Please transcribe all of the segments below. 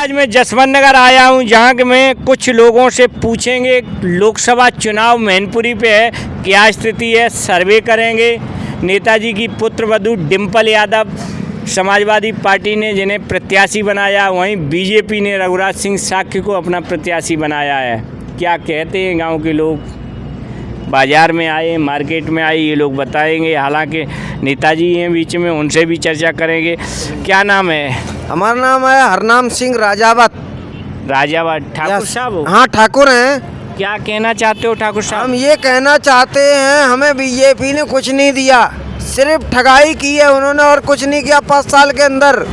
आज मैं जसवंत नगर आया हूं, जहां के मैं कुछ लोगों से पूछेंगे लोकसभा चुनाव मैनपुरी पे है, क्या स्थिति है, सर्वे करेंगे। नेताजी की पुत्रवधू डिम्पल यादव समाजवादी पार्टी ने जिन्हें प्रत्याशी बनाया, वहीं बीजेपी ने रघुराज सिंह साक्य को अपना प्रत्याशी बनाया है। क्या कहते हैं गांव के लोग, बाज़ार में आए, मार्केट में आए, ये लोग बताएंगे। हालांकि नेताजी हैं बीच में, उनसे भी चर्चा करेंगे। क्या नाम है? हमारा नाम है हरनाम सिंह राजावत। राजावत ठाकुर साहब? हाँ, ठाकुर हैं। क्या कहना चाहते हो ठाकुर साहब? हम ये कहना चाहते हैं, हमें बीजेपी ने कुछ नहीं दिया, सिर्फ ठगाई की है उन्होंने और कुछ नहीं किया 5 साल के अंदर।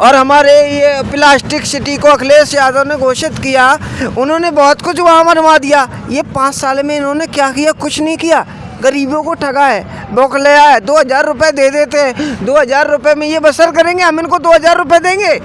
और हमारे ये प्लास्टिक सिटी को अखिलेश यादव ने घोषित किया, उन्होंने बहुत कुछ वहाँ बनवा दिया। ये 5 साल में इन्होंने क्या किया? कुछ नहीं किया। गरीबों को ठगा है, बौखलाया है। 2000 रुपये दे देते हैं, 2000 रुपये में ये बसर करेंगे। हम इनको 2000 रुपये देंगे?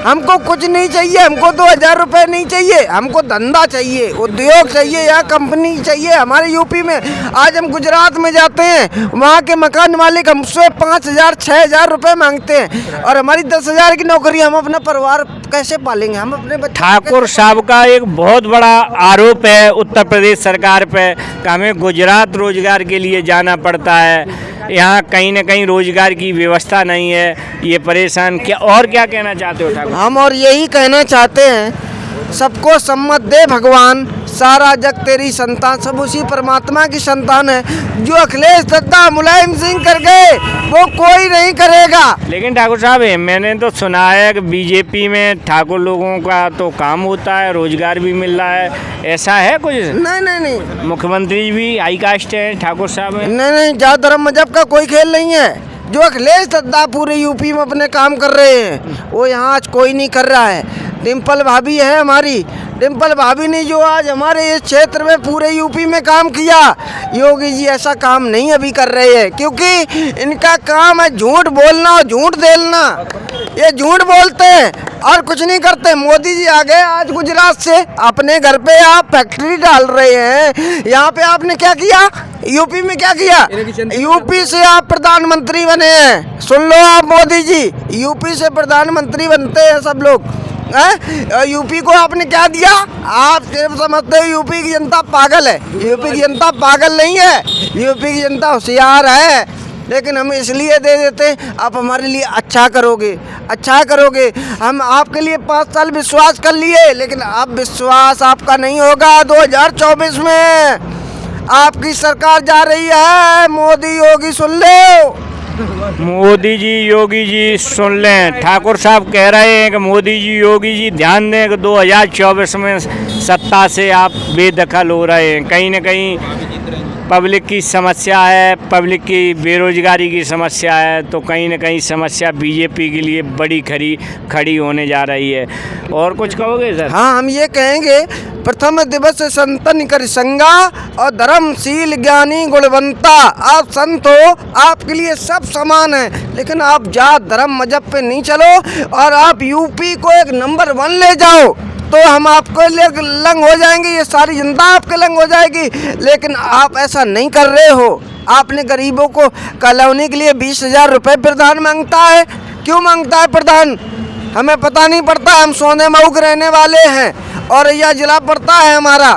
हमको कुछ नहीं चाहिए, हमको 2000 रुपये नहीं चाहिए, हमको धंधा चाहिए, उद्योग चाहिए, या कंपनी चाहिए। हमारे यूपी में आज हम गुजरात में जाते हैं, वहाँ के मकान मालिक हमसे 5000 6000 रुपये मांगते हैं, और हमारी 10,000 की नौकरी, हम अपना परिवार कैसे पालेंगे? हम अपने बच्चे। ठाकुर साहब का एक बहुत बड़ा आरोप है उत्तर प्रदेश सरकार पे कि हमें गुजरात रोजगार के लिए जाना पड़ता है, यहाँ कहीं न कहीं रोजगार की व्यवस्था नहीं है, ये परेशान। क्या और क्या कहना चाहते हो ठाकुर? हम और यही कहना चाहते हैं, सबको सम्मत दे भगवान, सारा जग तेरी संतान, सब उसी परमात्मा की संतान है। जो अखिलेश दत्ता मुलायम सिंह कर गए वो कोई नहीं करेगा। लेकिन ठाकुर साहब, मैंने तो सुना है कि बीजेपी में ठाकुर लोगों का तो काम होता है, रोजगार भी मिल रहा है, ऐसा है कुछ? नहीं, मुख्यमंत्री भी हाई कास्ट है ठाकुर साहब? नहीं, जात धर्म मजहब का कोई खेल नहीं है। जो अखिलेश दत्ता पूरे यूपी में अपने काम कर रहे हैं, वो यहाँ आज कोई नहीं कर रहा है। डिम्पल भाभी है हमारी, डिम्पल भाभी ने जो आज हमारे इस क्षेत्र में पूरे यूपी में काम किया, योगी जी ऐसा काम नहीं अभी कर रहे हैं, क्योंकि इनका काम है झूठ बोलना और झूठ देलना। ये झूठ बोलते हैं और कुछ नहीं करते। मोदी जी आ गए आज गुजरात से, अपने घर पे आप फैक्ट्री डाल रहे हैं। यहाँ पे आपने क्या किया? यूपी में क्या किया? यूपी से आप प्रधानमंत्री बने हैं। सुन लो आप, मोदी जी यूपी से प्रधानमंत्री बनते हैं सब लोग। यूपी को आपने क्या दिया? आप सिर्फ समझते हो यूपी की जनता पागल है। यूपी की जनता पागल नहीं है, यूपी की जनता होशियार है। लेकिन हम इसलिए दे देते हैं, आप हमारे लिए अच्छा करोगे। हम आपके लिए 5 साल विश्वास कर लिए, लेकिन अब विश्वास आपका नहीं होगा। 2024 में आपकी सरकार जा रही है। मोदी योगी सुन लो, मोदी जी योगी जी सुन लें। ठाकुर साहब कह रहे हैं कि मोदी जी योगी जी ध्यान दें कि 2024 में सत्ता से आप बेदखल हो रहे हैं। कहीं न कहीं पब्लिक की समस्या है, पब्लिक की बेरोजगारी की समस्या है, तो कहीं न कहीं समस्या बीजेपी के लिए बड़ी खड़ी होने जा रही है। और कुछ कहोगे सर? हाँ, हम ये कहेंगे, प्रथम दिवस संतन कर संगा और धर्मशील ज्ञानी गुणवंता। आप संत हो, आपके लिए सब समान है, लेकिन आप जात धर्म मजहब पे नहीं चलो और आप यूपी को एक नंबर 1 ले जाओ, तो हम आपको लंग हो जाएंगे, ये सारी जनता आपके लंग हो जाएगी। लेकिन आप ऐसा नहीं कर रहे हो। आपने गरीबों को कॉलोनी के लिए 20,000 रुपये प्रधान मांगता है। क्यों मांगता है प्रधान? हमें पता नहीं पड़ता। हम सोने मऊ के रहने वाले हैं और यह जिला पड़ता है हमारा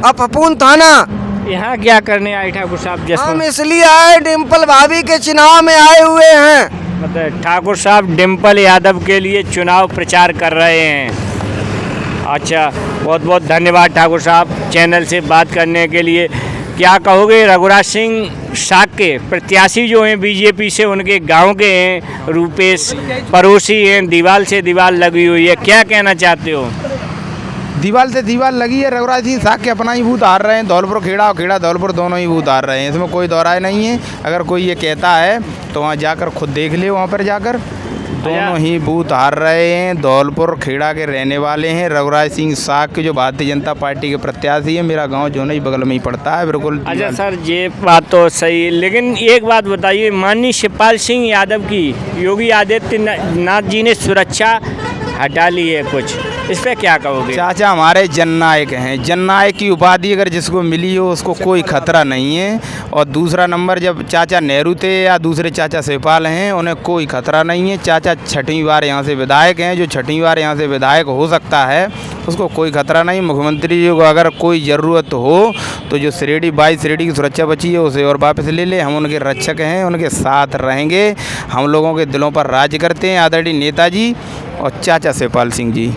अपपून थाना। यहाँ क्या करने आए ठाकुर साहब? हम इसलिए आए, डिम्पल भाभी के चुनाव में आए हुए हैं। मतलब ठाकुर साहब डिम्पल यादव के लिए चुनाव प्रचार कर रहे हैं। अच्छा, बहुत बहुत धन्यवाद ठाकुर साहब चैनल से बात करने के लिए। क्या कहोगे, रघुराज सिंह साक्य प्रत्याशी जो हैं बीजेपी से, उनके गांव के हैं, रूपेश पड़ोसी हैं, दीवार से दीवार लगी हुई है, क्या कहना चाहते हो? दीवार से दीवार लगी है। रघुराज सिंह साक्य अपना ही बूथ हार रहे हैं। धौलपुर खेड़ा और खेड़ा धौलपुर दोनों ही बूथ हार रहे हैं, इसमें कोई दोहराए नहीं है। अगर कोई ये कहता है तो वहाँ जाकर खुद देख ले, वहाँ पर जाकर दोनों ही बूथ हार रहे हैं। धौलपुर खेड़ा के रहने वाले हैं। रघुराज सिंह साक्य जो भारतीय जनता पार्टी के प्रत्याशी है, मेरा गांव जो नहीं बगल में ही पड़ता है, बिल्कुल। अच्छा सर, ये बात तो सही है, लेकिन एक बात बताइए, माननीय शिवपाल सिंह यादव की योगी आदित्यनाथ जी ने सुरक्षा हटा ली है कुछ, इस पे क्या कहोगे? चाचा हमारे जननायक हैं। जननायक की उपाधि अगर जिसको मिली हो उसको कोई खतरा नहीं है। और दूसरा नंबर, जब चाचा नेहरू थे या दूसरे चाचा शिवपाल हैं, उन्हें कोई खतरा नहीं है। चाचा छठवीं बार यहाँ से विधायक हैं। जो छठवीं बार यहाँ से विधायक हो सकता है उसको कोई खतरा नहीं। मुख्यमंत्री जी को अगर कोई ज़रूरत हो तो जो शिरेडी 22 शिरेडी की सुरक्षा बची है उसे और वापस ले ले। हम उनके रक्षक हैं, उनके साथ रहेंगे। हम लोगों के दिलों पर राज करते हैं आदरणीय नेताजी और चाचा शिवपाल सिंह जी।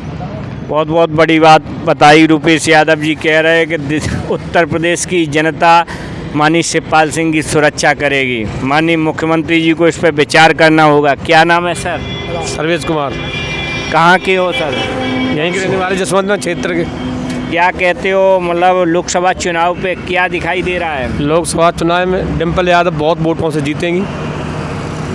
बहुत बहुत बड़ी बात बताई। रूपेश यादव जी कह रहे हैं कि उत्तर प्रदेश की जनता माननीय शिवपाल सिंह की सुरक्षा करेगी। माननीय मुख्यमंत्री जी को इस पर विचार करना होगा। क्या नाम है सर? सर्वेश कुमार, कहाँ के हो सर? यहीं के रहने वाले जसवंत नगर क्षेत्र के। क्या कहते हो, मतलब लोकसभा चुनाव पे क्या दिखाई दे रहा है? लोकसभा चुनाव में डिम्पल यादव बहुत वोटों से जीतेंगी।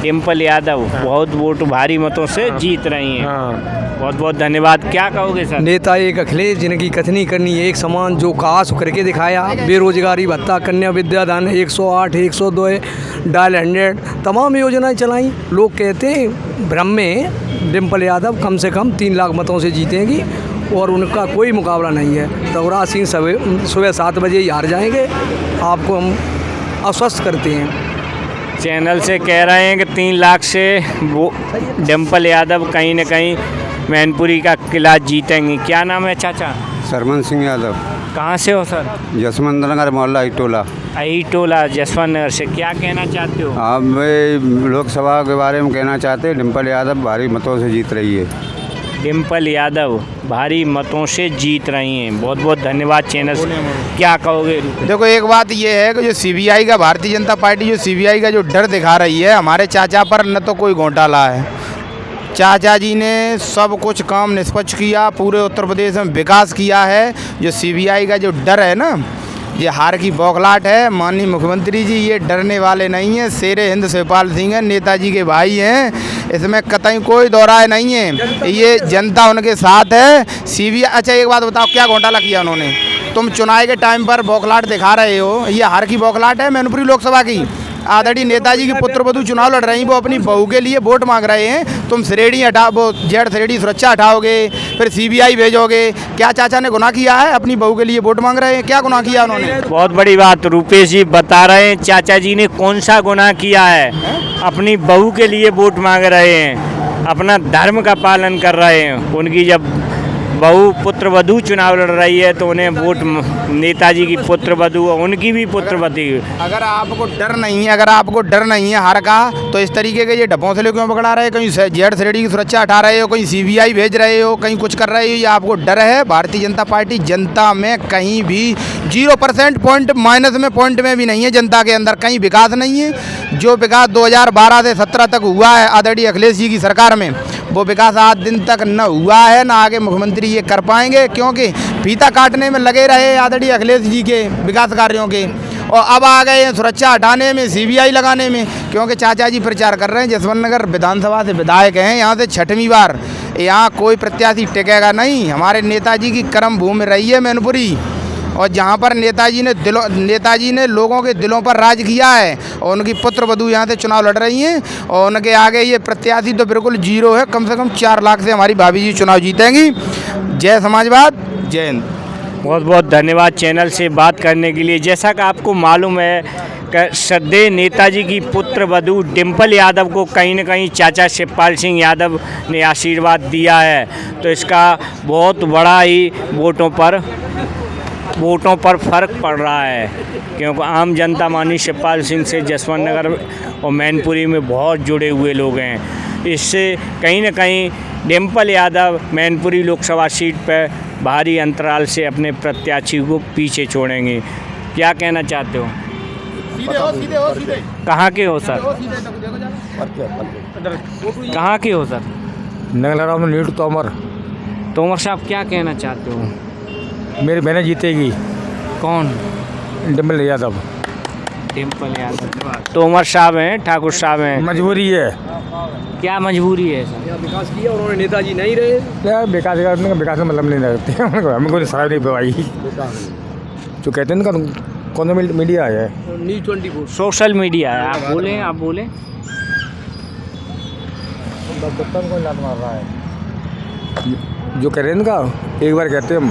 डिम्पल यादव बहुत वोट भारी मतों से जीत रही हैं। हाँ, बहुत बहुत धन्यवाद। क्या कहोगे सर? नेता एक अखिलेश जिनकी कथनी करनी एक समान जो काश करके दिखाया। बेरोजगारी भत्ता, कन्या विद्यादान 108, 102, डायल 100 तमाम योजनाएं चलाई। लोग कहते हैं भ्रम में डिम्पल यादव कम से कम 3 लाख मतों से जीतेंगी और उनका कोई मुकाबला नहीं है। रघुराज सिंह सुबह 7 बजे ही हार जाएंगे, आपको हम आश्वस्त करते हैं। चैनल से कह रहे हैं कि 3 लाख से वो डिम्पल यादव कहीं न कहीं मैनपुरी का किला जीतेंगी। क्या नाम है चाचा? सरमन सिंह यादव, कहाँ से हो सर? जसवंत नगर मोहल्ला इटोला। टोला जसवंत नगर से। क्या कहना चाहते हो? आप मैं लोकसभा के बारे में कहना चाहते हैं, डिम्पल यादव भारी मतों से जीत रही है। डिम्पल यादव भारी मतों से जीत रही हैं। बहुत बहुत धन्यवाद चैनल से। क्या कहोगे? देखो, एक बात ये है कि जो सीबीआई का, भारतीय जनता पार्टी जो सीबीआई का जो डर दिखा रही है, हमारे चाचा पर न तो कोई घोटाला है। चाचा जी ने सब कुछ काम निष्पक्ष किया, पूरे उत्तर प्रदेश में विकास किया है। जो सीबीआई का जो डर है ना, ये हार की बौखलाहट है। माननीय मुख्यमंत्री जी ये डरने वाले नहीं हैं। शेरे हिंद शिवपाल सिंह हैं, नेताजी के भाई हैं, इसमें कतई कोई दौराय नहीं है। ये जनता उनके साथ है। सीबीआई, अच्छा एक बात बताओ, क्या घोटाला किया उन्होंने? तुम चुनाव के टाइम पर बौखलाहट दिखा रहे हो, ये हार की बौखलाहट है मैनपुरी लोकसभा की। आदरणीय नेताजी की पुत्रवधू चुनाव लड़ रही, वो अपनी बहू के लिए वोट मांग रहे हैं। तुम शिरेडी वो जेड शिरेडी सुरक्षा हटाओगे, फिर सीबीआई भेजोगे। क्या चाचा ने गुनाह किया है? अपनी बहू के लिए वोट मांग रहे हैं, क्या गुनाह किया उन्होंने? बहुत बड़ी बात रूपेश जी बता रहे हैं, चाचा जी ने कौन सा गुनाह किया है? अपनी बहू के लिए वोट मांग रहे हैं, अपना धर्म का पालन कर रहे हैं। उनकी जब बहू पुत्रवधू चुनाव लड़ रही है तो उन्हें वोट, नेताजी की पुत्रवधू, उनकी भी पुत्रवधू। अगर आपको डर नहीं है, अगर आपको डर नहीं है हार का, तो इस तरीके के ये ढपोसले क्यों पकड़ा रहे? कहीं जेड शिरेडी की सुरक्षा हटा रहे हो, कहीं सीबीआई भेज रहे हो, कहीं कुछ कर रहे हो, ये आपको डर है? भारतीय जनता पार्टी जनता में कहीं भी 0% पॉइंट माइनस में, पॉइंट में भी नहीं है। जनता के अंदर कहीं विकास नहीं है। जो विकास 2012 से 17 तक हुआ है आदरणीय अखिलेश जी की सरकार में, वो विकास आज दिन तक न हुआ है, न आगे मुख्यमंत्री ये कर पाएंगे, क्योंकि फीता काटने में लगे रहे आदरणीय अखिलेश जी के विकास कार्यों के। और अब आ गए हैं सुरक्षा हटाने में, सीबीआई लगाने में, क्योंकि चाचा जी प्रचार कर रहे हैं। जसवंत नगर विधानसभा से विधायक हैं, यहाँ से छठवीं बार। यहाँ कोई प्रत्याशी टिकेगा नहीं। हमारे नेताजी की कर्म भूमि रही है मैनपुरी, और जहाँ पर नेताजी ने लोगों के दिलों पर राज किया है, और उनकी पुत्रवधू यहाँ से चुनाव लड़ रही हैं, और उनके आगे ये प्रत्याशी तो बिल्कुल जीरो है। कम से कम 4 लाख से हमारी भाभी जी चुनाव जीतेंगी। जय समाजवाद, जय हिंद। बहुत बहुत धन्यवाद चैनल से बात करने के लिए। जैसा कि आपको मालूम है कि श्रद्धेय नेताजी की पुत्रवधू डिम्पल यादव को कहीं न कहीं चाचा शिवपाल सिंह यादव ने आशीर्वाद दिया है, तो इसका बहुत बड़ा ही वोटों पर फ़र्क पड़ रहा है, क्योंकि आम जनता माननीय शिवपाल सिंह से जसवंत नगर और मैनपुरी में बहुत जुड़े हुए लोग हैं। इससे कहीं न कहीं डिम्पल यादव मैनपुरी लोकसभा सीट पर भारी अंतराल से अपने प्रत्याशी को पीछे छोड़ेंगे। क्या कहना चाहते हो? कहाँ के हो सर? कहाँ के हो सर? नगला नीट तोमर साहब, क्या कहना चाहते हो? मेरी बहनें जीतेगी। कौन? डिम्पल यादव। डिम्पल यादव। तोमर साहब हैं, ठाकुर साहब हैं। मजबूरी है। क्या मजबूरी है सर? विकास किया उन्होंने, नेताजी नहीं रहे। क्या विकास का? विकास में मतलब नहीं रखते हमें कोई शराब नहीं पिवाई। जो कहते हैं ना, कौन सा मीडिया है? न्यूज़ 24 सोशल मीडिया है। आप बोलें, आप बोलें। कोई लात मार रहा है। जो कह रहे हैं इनका एक बार कहते हैं हम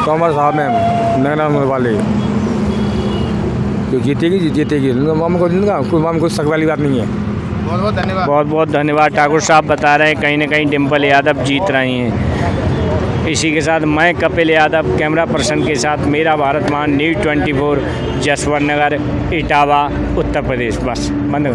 तोमर साहब हैं नगना वाले जो जीतेगी माम को इनका कोई माम कुछ शक वाली बात नहीं है। बहुत बहुत धन्यवाद। बहुत बहुत धन्यवाद। ठाकुर साहब बता रहे हैं कहीं ना कहीं डिम्पल यादव जीत रही हैं। इसी के साथ मैं कपिल यादव कैमरा पर्सन के साथ मेरा भारत महान न्यूज़ 24 जसवंत नगर इटावा उत्तर प्रदेश। बस बंद।